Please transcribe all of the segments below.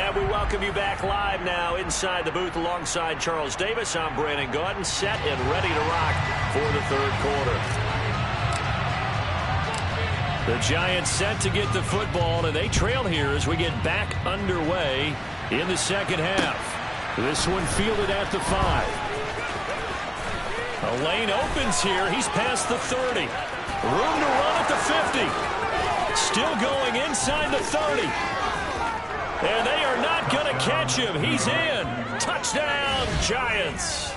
And we welcome you back live now inside the booth alongside Charles Davis. I'm Brandon Gaudin, set and ready to rock for the third quarter. The Giants set to get the football, and they trail here as we get back underway in the second half. This one fielded at the 5. A lane opens here. He's past the 30. Room to run at the 50. Still going inside the 30. And they are not going to catch him. He's in. Touchdown, Giants.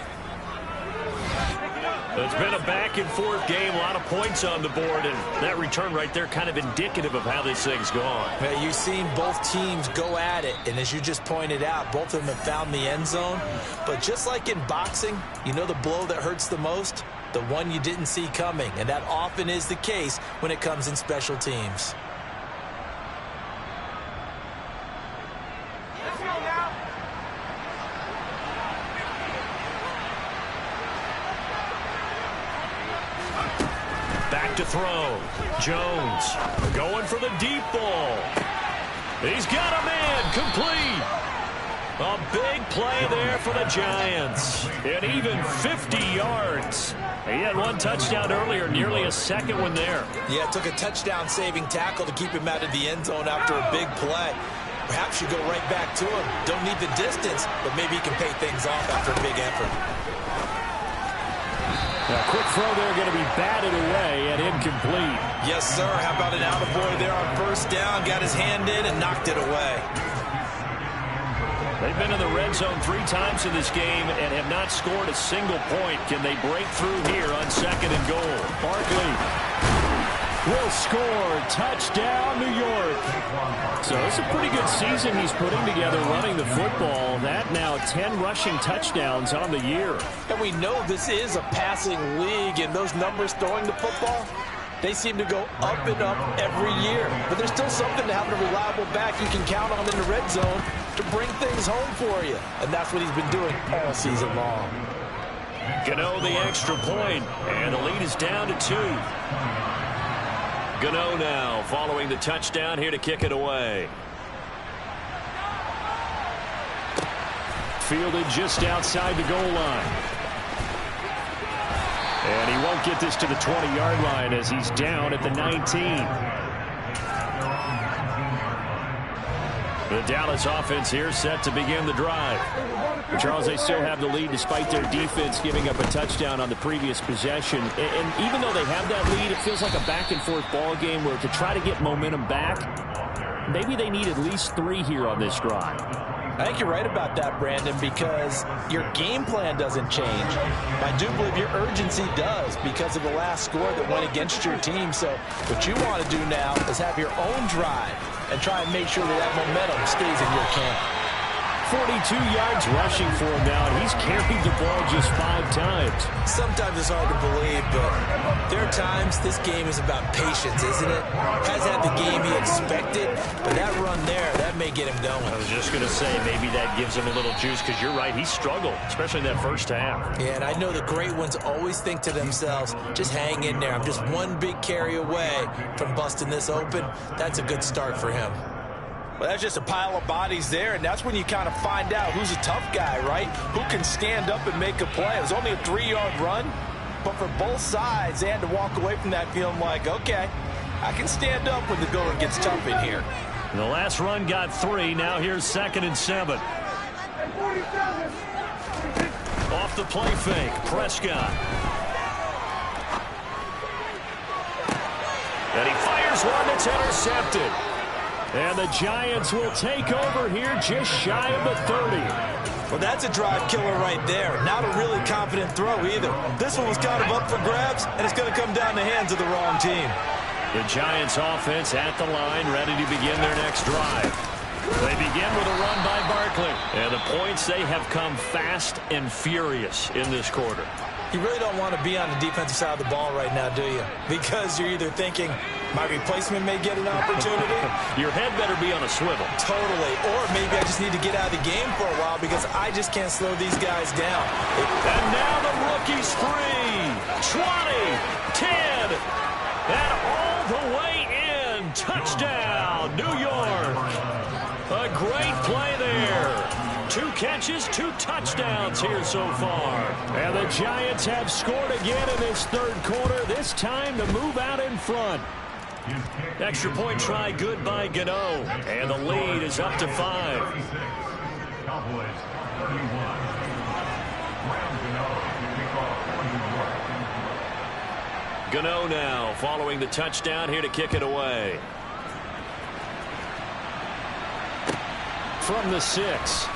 It's been a back-and-forth game. A lot of points on the board. And that return right there kind of indicative of how this thing's gone. Yeah, you've seen both teams go at it. And as you just pointed out, both of them have found the end zone. But just like in boxing, you know the blow that hurts the most? The one you didn't see coming. And that often is the case when it comes in special teams. Back to throw. Jones going for the deep ball. He's got a man complete. A big play there for the Giants. And even 50 yards. He had one touchdown earlier, nearly a second one there. Yeah, it took a touchdown-saving tackle to keep him out of the end zone after a big play. Perhaps you go right back to him. Don't need the distance, but maybe he can pay things off after a big effort. A quick throw there going to be batted away and incomplete. Yes, sir. How about an attaboy there on first down? Got his hand in and knocked it away. They've been in the red zone 3 times in this game and have not scored a single point. Can they break through here on 2nd and goal? Barkley will score. Touchdown, New York. So it's a pretty good season he's putting together running the football. That now 10 rushing touchdowns on the year. And we know this is a passing league, and those numbers throwing the football, they seem to go up and up every year. But there's still something to having a reliable back you can count on in the red zone to bring things home for you. And that's what he's been doing all season long. Gano the extra point, and the lead is down to 2. Gano now following the touchdown here to kick it away. Fielded just outside the goal line. And he won't get this to the 20-yard line as he's down at the 19. The Dallas offense here set to begin the drive. Charles, they still have the lead despite their defense giving up a touchdown on the previous possession. And even though they have that lead, it feels like a back-and-forth ball game where to try to get momentum back, maybe they need at least 3 here on this drive. I think you're right about that, Brandon, because your game plan doesn't change. I do believe your urgency does because of the last score that went against your team. So what you want to do now is have your own drive and try and make sure that momentum stays in your camp. 42 yards rushing for him now, and he's carried the ball just 5 times. Sometimes it's hard to believe, but there are times this game is about patience, isn't it? Hasn't had the game he expected, but that run there, that may get him going. I was just going to say, maybe that gives him a little juice, because you're right, he struggled, especially in that first half. Yeah, and I know the great ones always think to themselves, just hang in there. I'm just one big carry away from busting this open. That's a good start for him. Well, that's just a pile of bodies there, and that's when you kind of find out who's a tough guy, right? Who can stand up and make a play. It was only a 3-yard run, but for both sides, they had to walk away from that feeling like, okay, I can stand up when the going gets tough in here. The last run got 3. Now here's 2nd and 7. Off the play fake, Prescott. And he fires one that's intercepted. And the Giants will take over here just shy of the 30. Well, that's a drive killer right there. Not a really confident throw either. This one was kind of up for grabs, and it's going to come down the hands of the wrong team. The Giants offense at the line, ready to begin their next drive. They begin with a run by Barkley. And the points, they have come fast and furious in this quarter. You really don't want to be on the defensive side of the ball right now, do you? Because you're either thinking, my replacement may get an opportunity. Your head better be on a swivel. Totally. Or maybe I just need to get out of the game for a while because I just can't slow these guys down. And now the rookie's free. 20, 10, and all the way in. Touchdown, New York. A great play there. 2 catches, 2 touchdowns here so far. And the Giants have scored again in this third quarter, this time to move out in front. Extra point try good by Gano. And the lead is up to 5. Gano now following the touchdown here to kick it away. From the 6.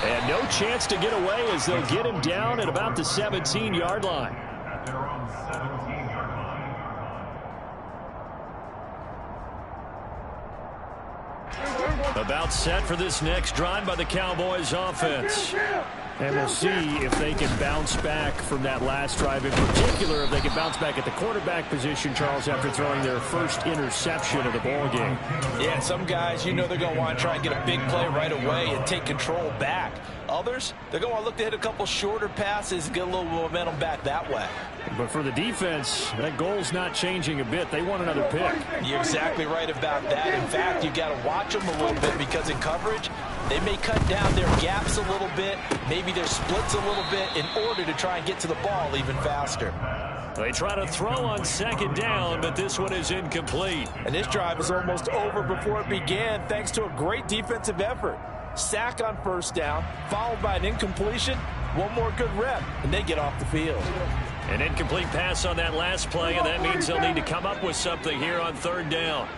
And no chance to get away as they'll get him down at about the 17-yard line. About set for this next drive by the Cowboys offense. And we'll see if they can bounce back from that last drive. In particular, if they can bounce back at the quarterback position, Charles, after throwing their first interception of the ballgame. Yeah, some guys, you know they're going to want to try and get a big play right away and take control back. Others, they're going to want to look to hit a couple shorter passes and get a little momentum back that way. But for the defense, that goal's not changing a bit. They want another pick. You're exactly right about that. In fact, you got to watch them a little bit because in coverage, they may cut down their gaps a little bit, maybe their splits a little bit in order to try and get to the ball even faster. They try to throw on second down, but this one is incomplete. And this drive is almost over before it began thanks to a great defensive effort. Sack on first down, followed by an incompletion, one more good rep, and they get off the field. An incomplete pass on that last play, and that means they'll need to come up with something here on third down.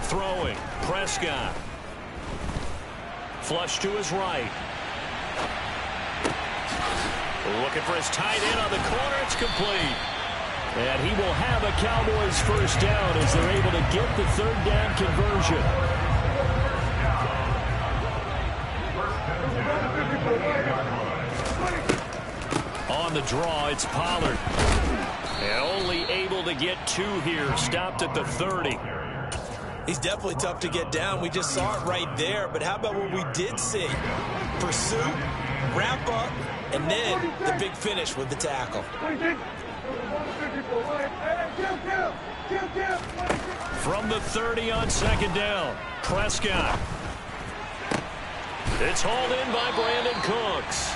Throwing, Prescott. Flush to his right. Looking for his tight end on the corner. It's complete. And he will have a Cowboys first down as they're able to get the third down conversion. On the draw, it's Pollard. And only able to get 2 here. Stopped at the 30. He's definitely tough to get down. We just saw it right there. But how about what we did see? Pursuit, wrap up, and then the big finish with the tackle. From the 30 on second down, Prescott. It's hauled in by Brandon Cooks.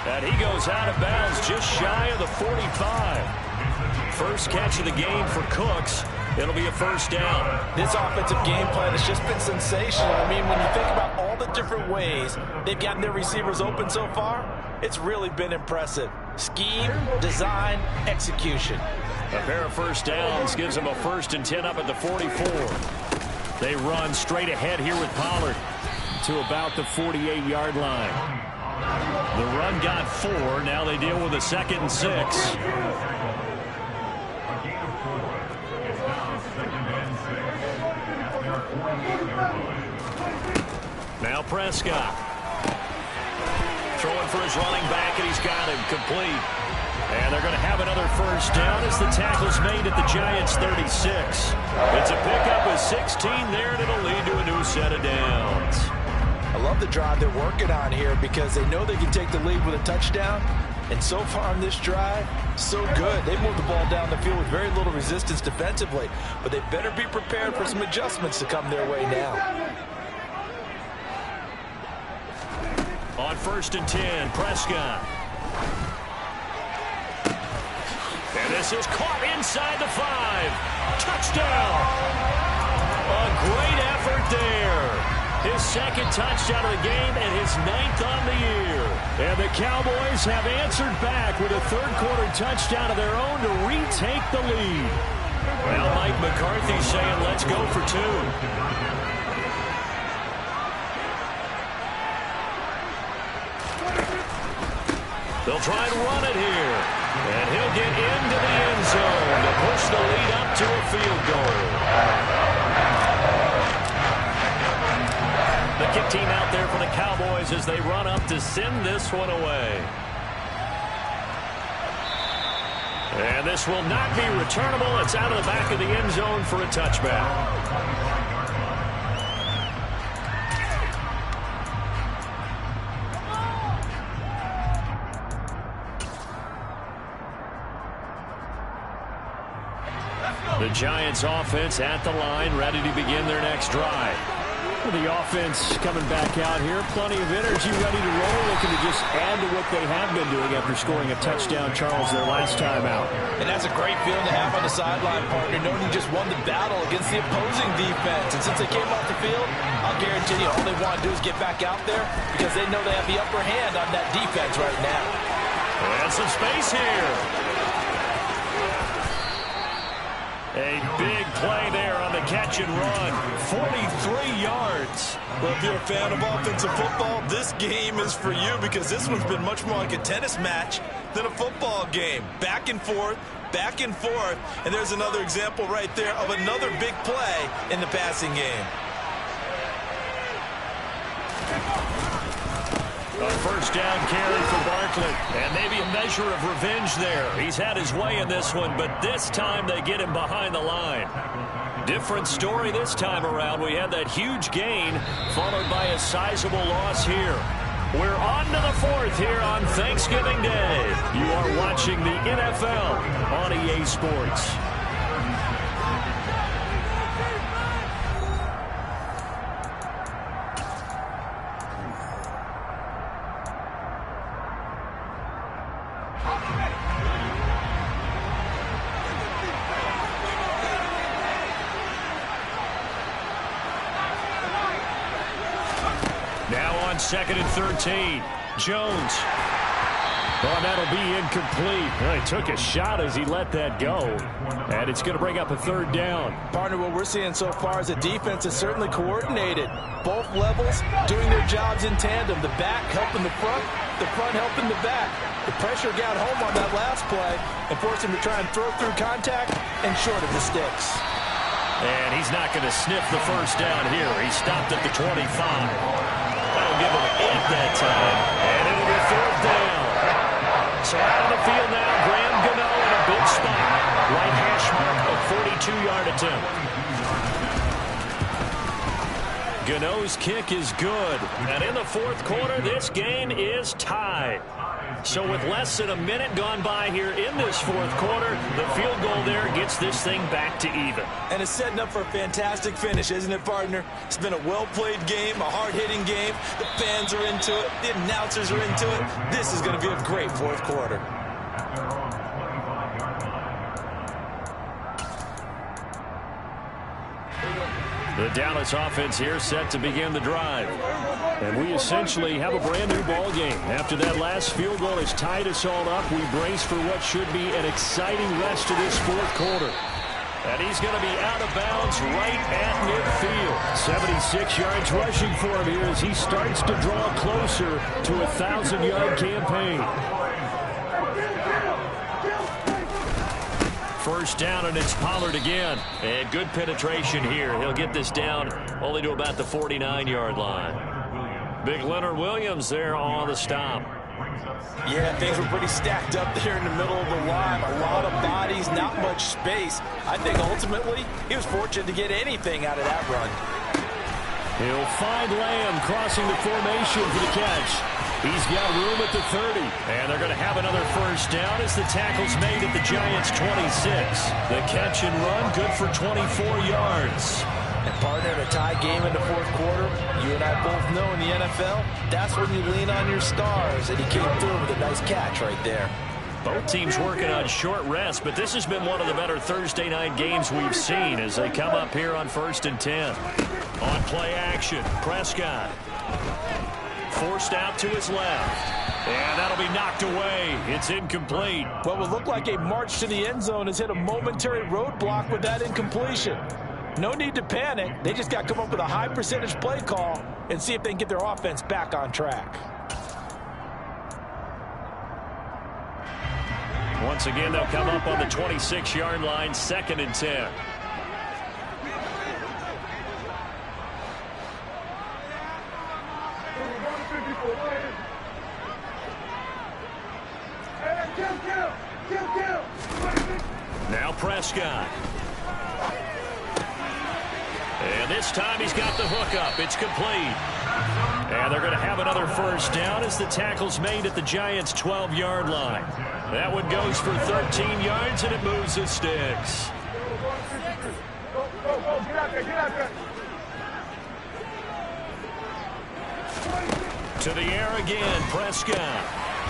And he goes out of bounds just shy of the 45. First catch of the game for Cooks. It'll be a first down. This offensive game plan has just been sensational. I mean, when you think about all the different ways they've gotten their receivers open so far, it's really been impressive. Scheme, design, execution. A pair of first downs gives them a 1st and 10 up at the 44. They run straight ahead here with Pollard to about the 48-yard line. The run got 4. Now they deal with a 2nd and 6. Now Prescott. Throwing for his running back, and he's got him complete. And they're going to have another first down as the tackle's made at the Giants' 36. It's a pickup with 16 there, and it'll lead to a new set of downs. I love the drive they're working on here because they know they can take the lead with a touchdown. And so far on this drive, so good. They moved the ball down the field with very little resistance defensively. But they better be prepared for some adjustments to come their way now. On 1st and 10, Prescott. And this is caught inside the 5. Touchdown. A great effort there. His 2nd touchdown of the game and his 9th on the year. And the Cowboys have answered back with a third-quarter touchdown of their own to retake the lead. Now Mike McCarthy saying, let's go for 2. They'll try and run it here. And he'll get into the end zone to push the lead up to a field goal. The kick team out there for the Cowboys as they run up to send this one away. And this will not be returnable. It's out of the back of the end zone for a touchback. The Giants offense at the line, ready to begin their next drive. The offense coming back out here, plenty of energy, ready to roll, looking to just add to what they have been doing after scoring a touchdown, Charles, their last time out. And that's a great feeling to have on the sideline, partner, knowing you just won the battle against the opposing defense. And since they came off the field, I'll guarantee you all they want to do is get back out there because they know they have the upper hand on that defense right now. And some space here. A big play there on the catch and run. 43 yards. Well, if you're a fan of offensive football, this game is for you because this one's been much more like a tennis match than a football game. Back and forth, and there's another example right there of another big play in the passing game. A first down carry for Barkley. And maybe a measure of revenge there. He's had his way in this one, but this time they get him behind the line. Different story this time around. We had that huge gain followed by a sizable loss here. We're on to the fourth here on Thanksgiving Day. You are watching the NFL on EA Sports. Second and 13. Jones. Oh, that'll be incomplete. Well, he took a shot as he let that go. And it's going to bring up a third down. Partner, what we're seeing so far is the defense is certainly coordinated. Both levels doing their jobs in tandem. The back helping the front helping the back. The pressure got home on that last play and forced him to try and throw through contact and short of the sticks. And he's not going to sniff the first down here. He stopped at the 25. That'll give him an 8 that time, and it'll be fourth down. So out of the field now, Graham Gano in a big spot. Right hash mark, a 42-yard attempt. Gano's kick is good, and in the fourth quarter, this game is tied. So with less than a minute gone by here in this fourth quarter, the field goal there gets this thing back to even. And it's setting up for a fantastic finish, isn't it, partner? It's been a well-played game, a hard-hitting game. The fans are into it. The announcers are into it. This is going to be a great fourth quarter. The Dallas offense here set to begin the drive. And we essentially have a brand new ball game. After that last field goal has tied us all up, we brace for what should be an exciting rest of this fourth quarter. And he's going to be out of bounds right at midfield. 76 yards rushing for him here as he starts to draw closer to a 1,000-yard campaign. First down, and it's Pollard again. And good penetration here. He'll get this down only to about the 49-yard line. Big Leonard Williams there on the stop. Yeah, things were pretty stacked up there in the middle of the line. A lot of bodies, not much space. I think ultimately he was fortunate to get anything out of that run. He'll find Lamb crossing the formation for the catch. He's got room at the 30. And they're going to have another first down as the tackle's made at the Giants' 26. The catch and run good for 24 yards. And partner, in a tie game in the fourth quarter, you and I both know in the NFL, that's when you lean on your stars. And he came through with a nice catch right there. Both teams working on short rest, but this has been one of the better Thursday night games we've seen as they come up here on 1st and 10. On play action, Prescott. Forced out to his left. And that'll be knocked away. It's incomplete. What would look like a march to the end zone has hit a momentary roadblock with that incompletion. No need to panic. They just got to come up with a high percentage play call and see if they can get their offense back on track. Once again, they'll come up on the 26-yard line, 2nd and 10. Now Prescott. And this time he's got the hook up. It's complete. And they're going to have another first down as the tackle's made at the Giants' 12-yard line. That one goes for 13 yards, and it moves the sticks. To the air again, Prescott.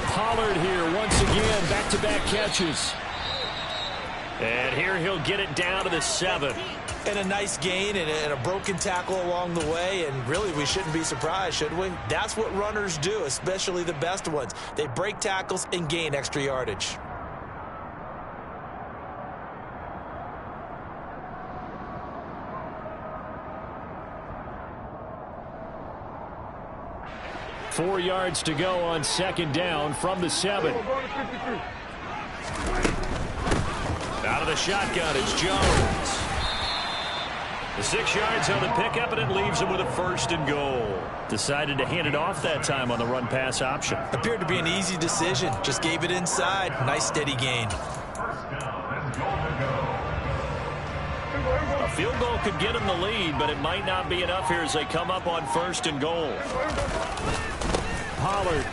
Pollard here once again, back-to-back catches. And here he'll get it down to the 7. And a nice gain and a broken tackle along the way, and really we shouldn't be surprised, should we? That's what runners do, especially the best ones. They break tackles and gain extra yardage. Four yards to go on second down from the 7. Out of the shotgun, it's Jones. The 6 yards on the pickup, and it leaves him with a 1st and goal. Decided to hand it off that time on the run-pass option. Appeared to be an easy decision. Just gave it inside. Nice steady gain. A field goal could get him the lead, but it might not be enough here as they come up on 1st and goal. Pollard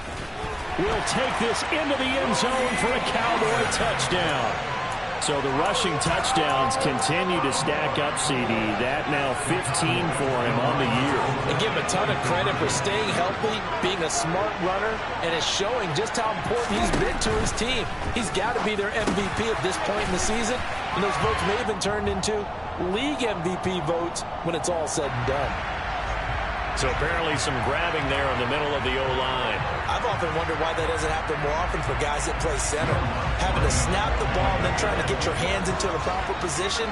will take this into the end zone for a Cowboy touchdown. So the rushing touchdowns continue to stack up, CD. That now 15 for him on the year. And give him a ton of credit for staying healthy, being a smart runner, and is showing just how important he's been to his team. He's got to be their MVP at this point in the season, and those votes may have been turned into league MVP votes when it's all said and done. So apparently some grabbing there in the middle of the O-line. I've often wondered why that doesn't happen more often for guys that play center. Having to snap the ball and then trying to get your hands into the proper position,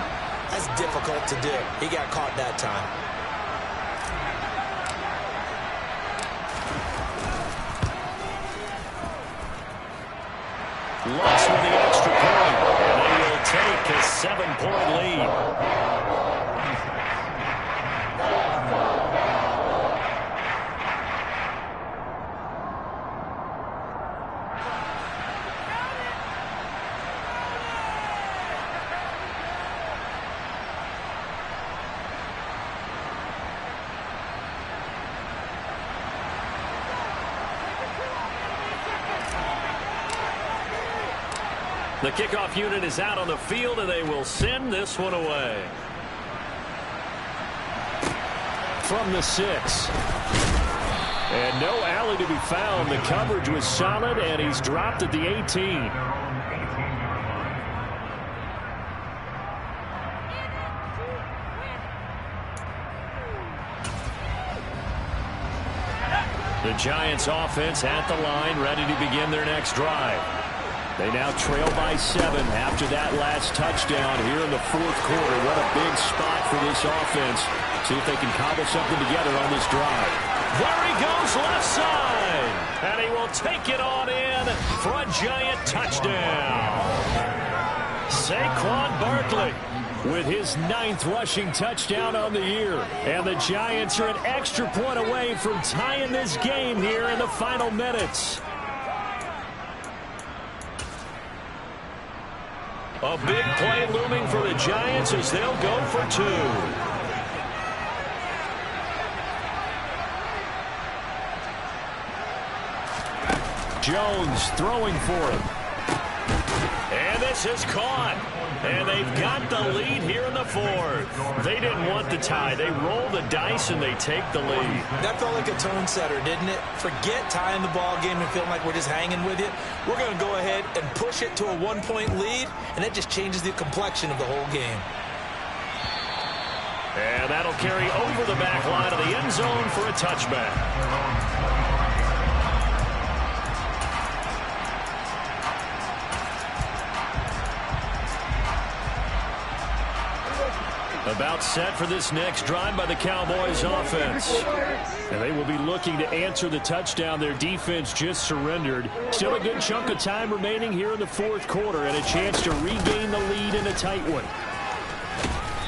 that's difficult to do. He got caught that time. Lutz with the extra point, and they will take a 7-point lead. The kickoff unit is out on the field, and they will send this one away. From the 6. And no alley to be found. The coverage was solid, and he's dropped at the 18. The Giants offense at the line, ready to begin their next drive. They now trail by 7 after that last touchdown here in the 4th quarter. What a big spot for this offense. See if they can cobble something together on this drive. There he goes, left side. And he will take it on in for a Giant touchdown. Saquon Barkley with his 9th rushing touchdown on the year. And the Giants are an extra point away from tying this game here in the final minutes. A big play looming for the Giants as they'll go for 2. Jones throwing for it. And this is caught. And they've got the lead here in the 4th. They didn't want the tie. They roll the dice and they take the lead. That felt like a tone setter, didn't it? Forget tying the ball game and feeling like we're just hanging with you. We're going to go ahead and push it to a 1-point lead, and that just changes the complexion of the whole game. And that'll carry over the back line of the end zone for a touchback. About set for this next drive by the Cowboys offense. And they will be looking to answer the touchdown their defense just surrendered. Still a good chunk of time remaining here in the 4th quarter and a chance to regain the lead in a tight one.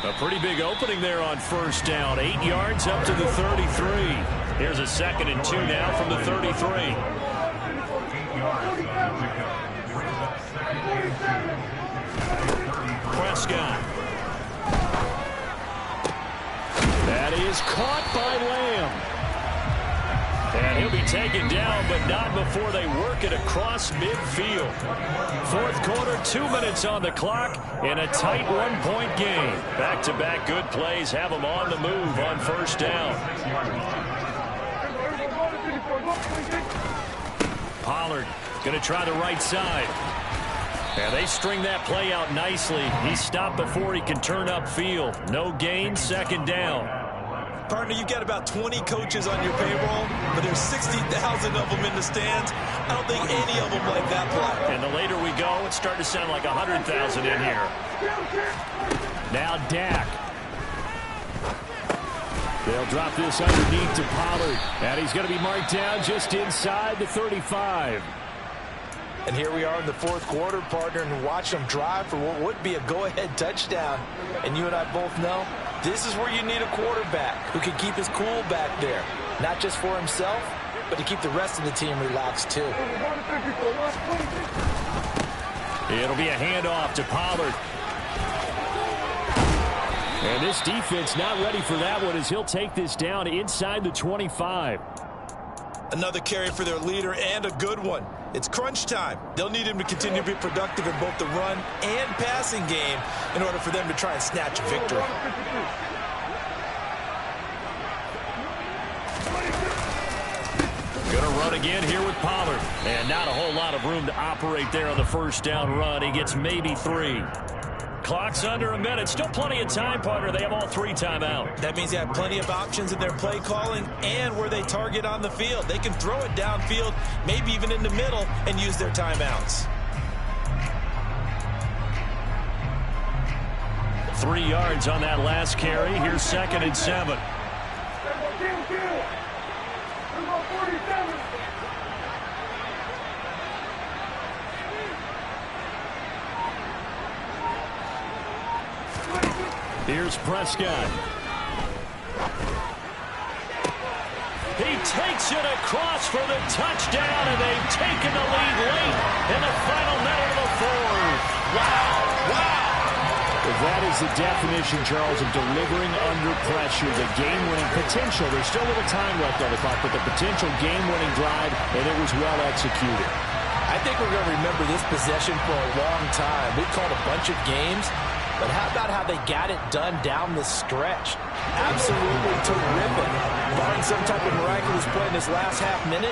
A pretty big opening there on 1st down. 8 yards up to the 33. Here's a 2nd and 2 now from the 33. Prescott. That is caught by Lamb. And he'll be taken down, but not before they work it across midfield. Fourth quarter, 2 minutes on the clock in a tight one-point game. Back-to-back good plays have them on the move on first down. Pollard going to try the right side. And they string that play out nicely. He's stopped before he can turn upfield. No gain, second down. Partner, you've got about 20 coaches on your payroll, but there's 60,000 of them in the stands. I don't think any of them like that play. And the later we go, it's starting to sound like 100,000 in here. Now Dak. They'll drop this underneath to Pollard. And he's going to be marked down just inside the 35. And here we are in the fourth quarter, partner, and watch them drive for what would be a go-ahead touchdown. And you and I both know this is where you need a quarterback who can keep his cool back there. Not just for himself, but to keep the rest of the team relaxed too. It'll be a handoff to Pollard. And this defense not ready for that one as he'll take this down inside the 25. Another carry for their leader and a good one. It's crunch time. They'll need him to continue to be productive in both the run and passing game in order for them to try and snatch a victory. Going to run again here with Pollard. And not a whole lot of room to operate there on the first down run. He gets maybe 3. Clock's under a minute. Still plenty of time, partner. They have all 3 timeout. That means they have plenty of options in their play calling and where they target on the field. They can throw it downfield, maybe even in the middle, and use their timeouts. 3 yards on that last carry. Here's 2nd and 7. Here's Prescott. He takes it across for the touchdown, and they've taken the lead late in the final minute of the fourth. Wow, wow. That is the definition, Charles, of delivering under pressure. The game-winning potential. There's still a little time left on the clock, but the potential game-winning drive, and it was well executed. I think we're going to remember this possession for a long time. We've called a bunch of games. But how about how they got it done down the stretch? Absolutely terrific. Barring some type of miraculous play in this last half minute,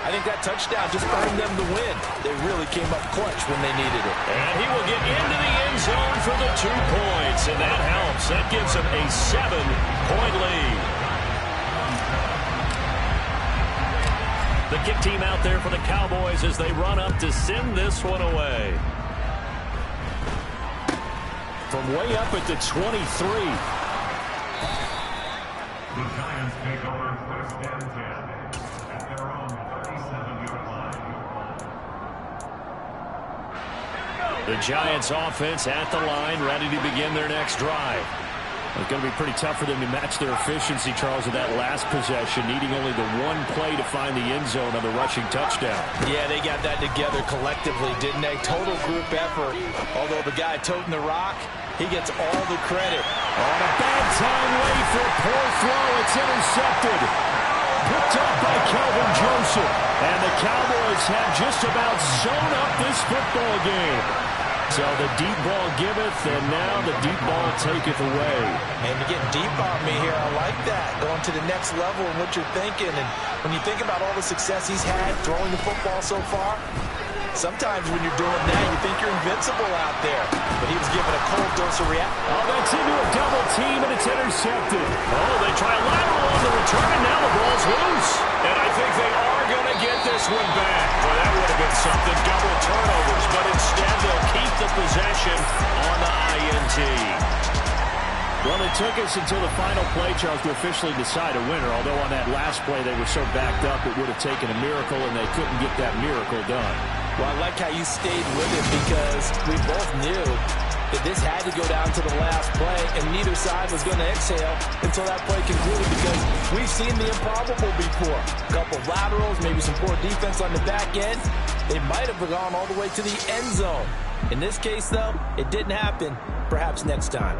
I think that touchdown just earned them the win. They really came up clutch when they needed it. And he will get into the end zone for the 2 points, and that helps. That gives them a 7-point lead. The kick team out there for the Cowboys as they run up to send this one away. From way up at the 23. The Giants take over first and 10 at their own 37-yard line. The Giants offense at the line, ready to begin their next drive. It's going to be pretty tough for them to match their efficiency, Charles, with that last possession, needing only the 1 play to find the end zone on the rushing touchdown. Yeah, they got that together collectively, didn't they? Total group effort. Although the guy toting the rock, he gets all the credit. On a bad time, late for a poor throw. It's intercepted. Picked up by Calvin Joseph. And the Cowboys have just about sewn up this football game. So the deep ball giveth, and now the deep ball taketh away. And you're getting deep on me here. I like that. Going to the next level in what you're thinking. And when you think about all the success he's had throwing the football so far, sometimes when you're doing that, you think you're invincible out there. But he was given a cold dose of reaction. Oh, that's into a double team, and it's intercepted. Oh, they try a lateral on the return, and now the ball's loose. And I think they are going to get this one back. Well, that would have been something. Double turnovers, but instead they'll keep the possession on the INT. Well, it took us until the final play, Charles, to officially decide a winner. Although on that last play they were so backed up it would have taken a miracle, and they couldn't get that miracle done. Well, I like how you stayed with it because we both knew that this had to go down to the last play, and neither side was going to exhale until that play concluded because we've seen the improbable before. A couple of laterals, maybe some poor defense on the back end. They might have gone all the way to the end zone. In this case, though, it didn't happen. Perhaps next time.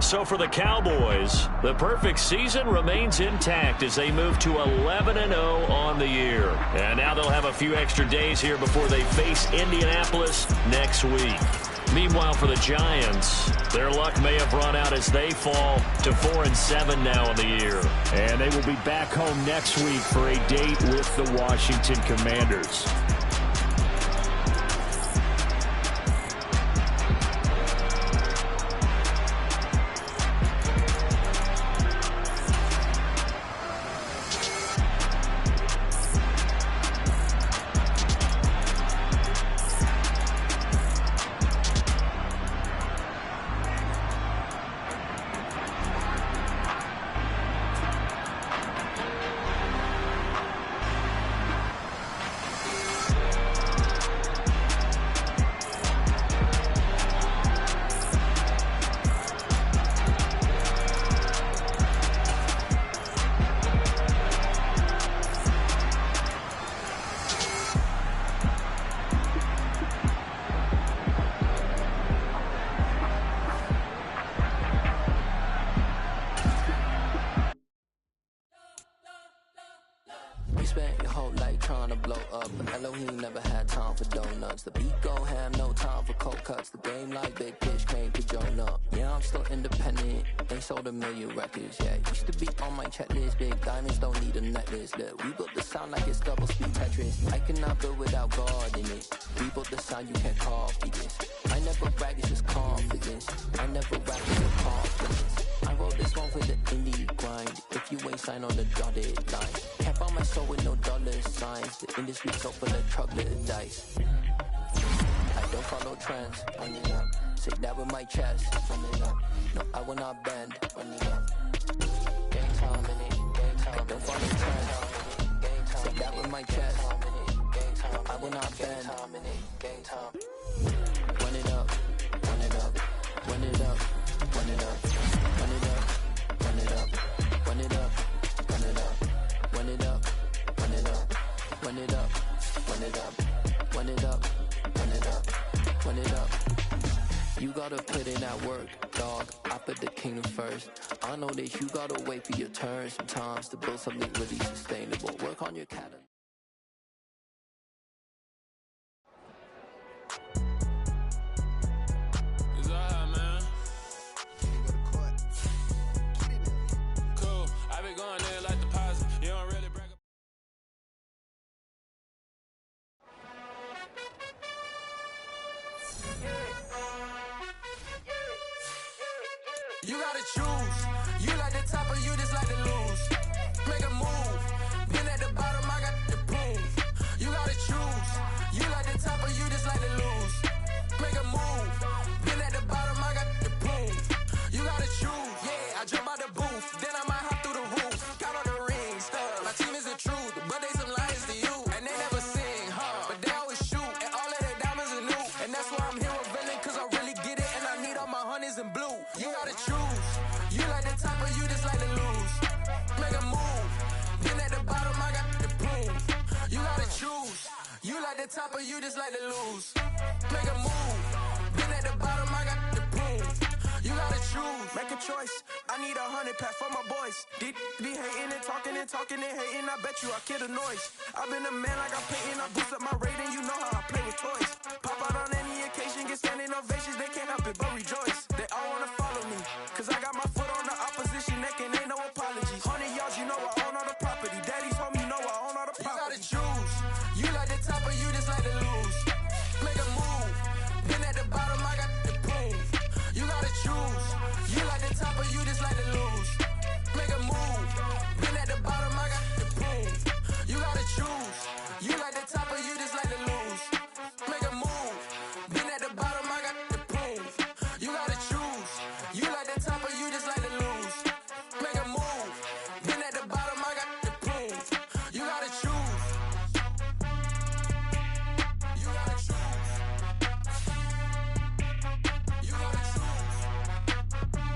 So for the Cowboys, the perfect season remains intact as they move to 11-0 on the year. And now they'll have a few extra days here before they face Indianapolis next week. Meanwhile, for the Giants, their luck may have run out as they fall to 4-7 now on the year. And they will be back home next week for a date with the Washington Commanders. Spent your whole life trying to blow up, but Elohim never had time for donuts. The beat go ham, no time for cold cuts. The game like big pitch came to Jonah. Yeah, I'm still independent, ain't sold a million records. Yeah, used to be on my checklist. Big diamonds don't need a necklace. Look, we built the sound like it's double speed Tetris. I cannot build without God in it. We built the sound, you can't copy this. I never brag, it's just confidence. I never rap with confidence. I wrote this one for the indie grind. If you ain't signed on the dotted line, can't buy my soul with no dollar signs. The industry so full of troglodytes. I don't follow trends. Run it up. Say that with my chest. Run it up. No, I will not bend. Run it up. Game time in it. Game time. I don't follow trends. Say that with my chest. No, I will not bend. Game time. Run it up. Run it up. Run it up. Run it up. Run it up. Run it up. Run it up. Run it up. Run it up. Run it up. Run it up. Run it up. Run it up. Run it up. Run it up. You gotta put in that work, dog. I put the kingdom first. I know that you gotta wait for your turn sometimes to build something really sustainable. Work on your calendar. You gotta choose. You like the top or you just like to lose. Make a move. Been at the bottom, I got the proof. You gotta choose. You like the top or you just like to lose. Make a move. Been at the bottom, I got the proof. You gotta choose. Yeah, I jump out the booth. Then I might hop through the roof. Count on the rings. My team is the truth, but they some liars to you. And they never sing, huh? But they always shoot. And all of their diamonds are new. And that's why I'm here with Villain, cause I really get it. And I need all my honeys in blue. You gotta choose. You like the top or you just like to lose. Make a move. Been at the bottom, I got the proof. You gotta choose. You like the top or you just like to lose. Make a move. Been at the bottom, I got the proof. You gotta choose. Make a choice. I need 100 pack for my boys. Deep be hating and talking and hating. I bet you I kill the noise. I've been a man like I'm painting. I boost up my rating. You know how I play with toys. Pop out on any occasion, get standing ovations. They can't help it but rejoice. They all wanna follow me, cause I got my foot on the opposition neck and ain't no apologies. 100 yards, you know I own all the property. Daddy's home, you know I own all the property. You gotta choose. You like the top or you just like to lose. Make a move. Been at the bottom, I